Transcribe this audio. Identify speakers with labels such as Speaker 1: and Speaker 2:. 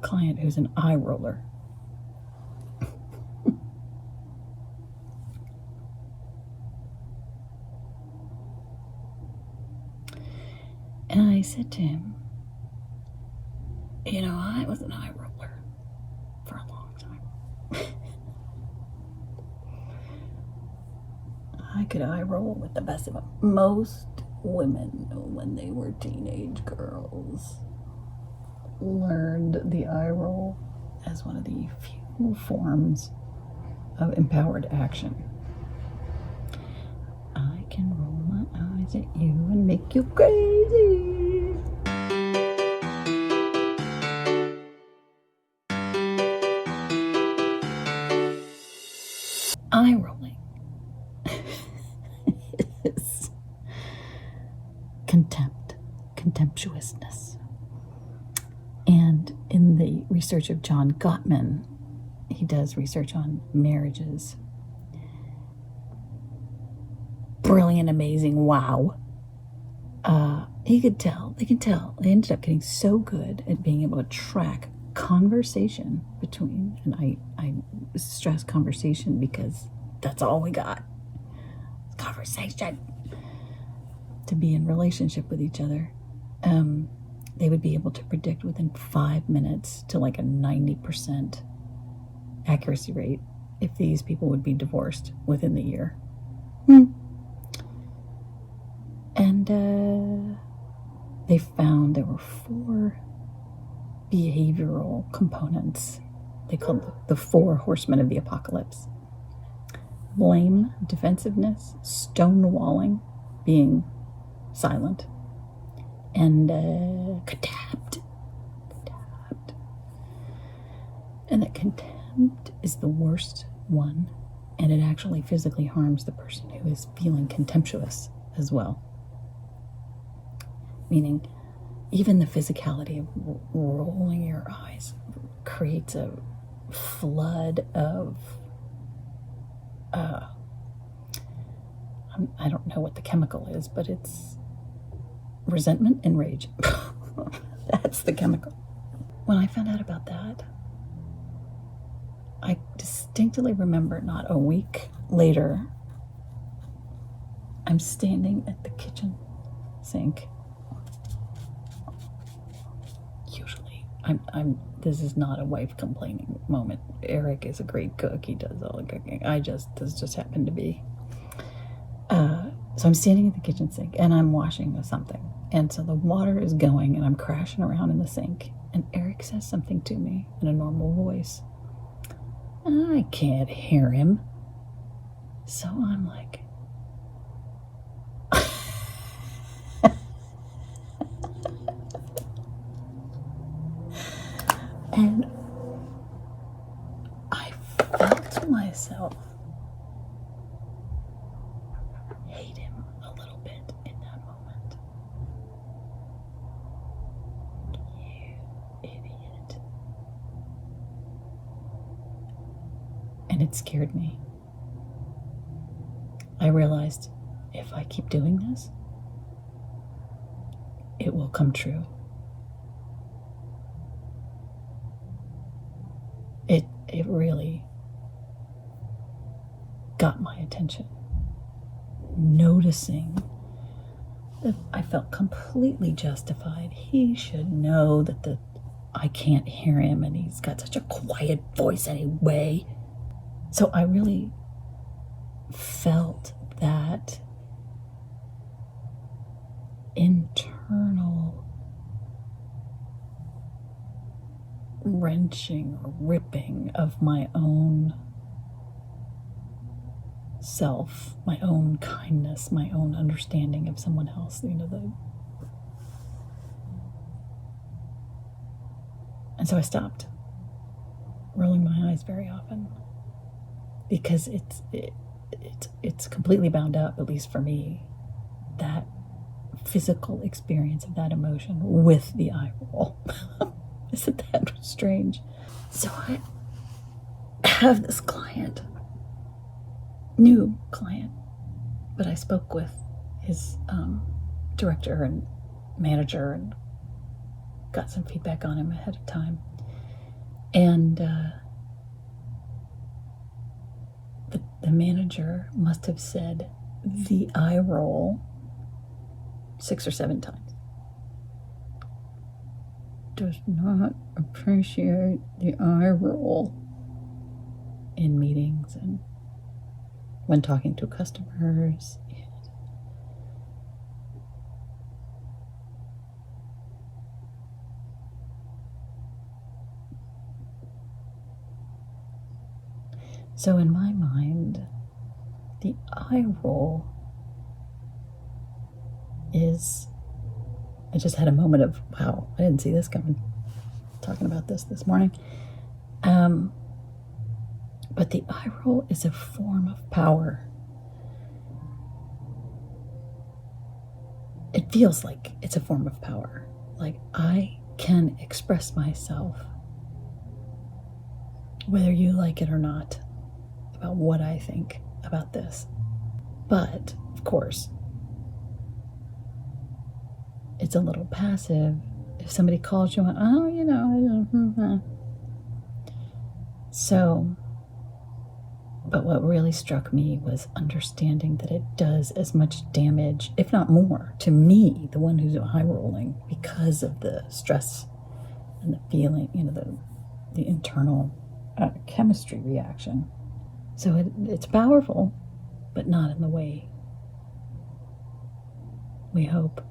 Speaker 1: client who's an eye roller. And I said to him, I was an eye roller for a long time. I could eye roll with the best of them. Most women, when they were teenage girls, learned the eye roll as one of the few forms of empowered action. I can roll my eyes at you and make you crazy. Eye rolling is contemptuousness. And in the research of John Gottman, he does research on marriages. Brilliant, amazing, wow. They can tell. They ended up getting so good at being able to track conversation between, and I stress conversation because that's all we got. Conversation. To be in relationship with each other. They would be able to predict within 5 minutes to like a 90% accuracy rate if these people would be divorced within the year. And they found there were 4 behavioral components. They called the 4 horsemen of the apocalypse. Blame, defensiveness, stonewalling, being silent, and contempt. And that contempt is the worst one, and it actually physically harms the person who is feeling contemptuous as well. Meaning, even the physicality of rolling your eyes creates a flood of I don't know what the chemical is, but it's resentment and rage. That's the chemical. When I found out about that, I distinctly remember not a week later, I'm standing at the kitchen sink. Usually, this is not a wife complaining moment. Eric is a great cook. He does all the cooking. This just happened to be. So I'm standing at the kitchen sink and I'm washing something. And so the water is going and I'm crashing around in the sink. And Eric says something to me in a normal voice. I can't hear him. So I'm like, and I felt myself hate him a little bit in that moment. You idiot. And it scared me. I realized if I keep doing this, it will come true. It really got my attention. Noticing that I felt completely justified. He should know that I can't hear him and he's got such a quiet voice anyway. So I really felt that internal wrenching or ripping of my own self, my own kindness, my own understanding of someone else, and so I stopped rolling my eyes very often because it's completely bound up, at least for me, that physical experience of that emotion with the eye roll. Isn't that strange? So I have this client, new client, but I spoke with his director and manager and got some feedback on him ahead of time. And the manager must have said the eye roll 6 or 7 times. Does not appreciate the eye roll in meetings and when talking to customers. So in my mind, the eye roll is, I just had a moment of, wow, I didn't see this coming. Talking about this morning. But the eye roll is a form of power. It feels like it's a form of power. Like I can express myself, whether you like it or not, about what I think about this. But, of course, it's a little passive. If somebody calls you on, oh, you know. So, but what really struck me was understanding that it does as much damage, if not more, to me, the one who's eye rolling, because of the stress and the feeling, the internal chemistry reaction. So it's powerful, but not in the way we hope.